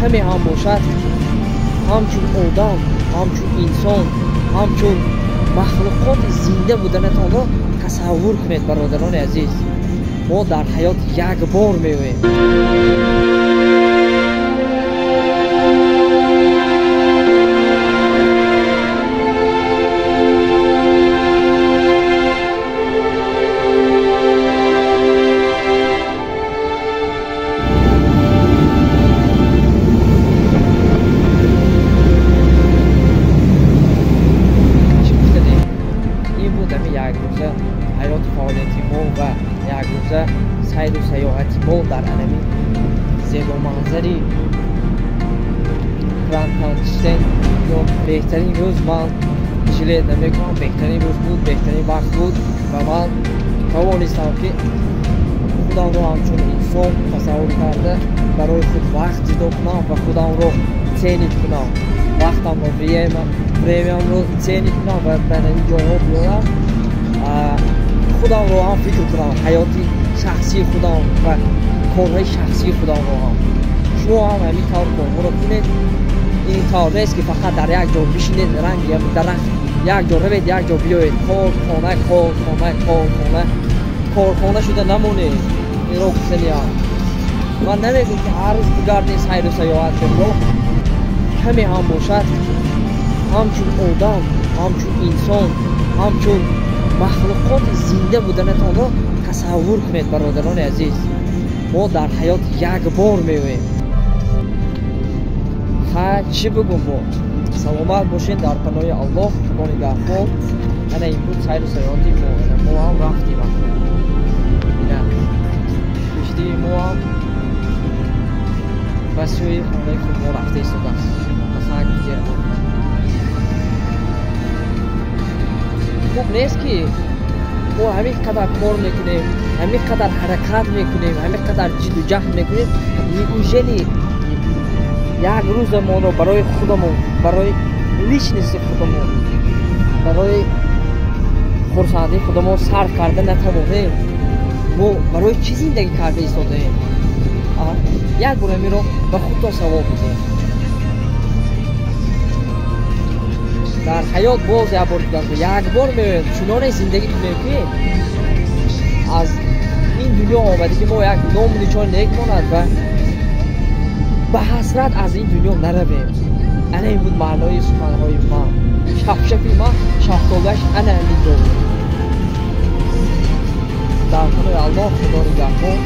همه هم باشد همچون آدم همچون انسان همچون مخلوقات زنده بودنتان را تصور کنید برادران عزیز. ما در حیات یک بار میویم. حیات فعالیتی ما و یک روزه سیر و سیاحتی ما در انمی زیبا منظری گراندهاندشتین یا بهترین روز من جلید نمیکنم. بهترین روز بود، بهترین وقت بود و من توانستم که خودم رو همچون انسان تصور کرده برای خود وقت جدا کنم و خودم رو تینیت کنم، وقتم رو پریمیم رو تینیت کنم و به این جاها بیارم، خودم رو هم فکر کنم، حیاتی شخصی خودم و کارهای شخصی خودم رو هم. شما هم همین طور کارها رو کنید. این طور نیست که فقط در یک جا بشینید رنگ یا درخت یک جا روید یک جا بیایید کارخانه شده نمونید. این رو کسلی هم من نمیگم که هر روز بگردید سیر و سیاحت کنید. همه هم باشد همچون آدم همچون انسان همچون مخلوقات زنده بودنتان را تصور کنید برادران عزیز. ما در حیات یک بار میویم. چی بگم ما سلامت باشین در پناه الله. خدا نگهدار. انا امروز سیر و سیاحتی ما هم رفتیم. اینا کشتی ما هم به سوی خانه خود ما رفته ایستاده است. مثلا خوب نیست که ما همین قدر کار میکنیم، همین قدر حرکت میکنیم، همین قدر جد و جهد میکنیم. میگوشنی یک روز ما رو برای خودمون، برای لیشنس خودمون، برای خورسندی خودمون صرف کرده نتوانیم. ما برای چی زندگی کرده ایستاده ایم؟ یک بار می رو به خود تا ثواب بدیم. در حیات باز یک بار دیگر یک بار میویم. چنانه زندگی کنیم که از این دنیا آمده که ما یک نام نشان نگماند و به حسرت از این دنیا نرویم. انا این بود معنای سخنهای من. شفشفی من شفتالش انا این دو در پناه الله. خدا نگهدار.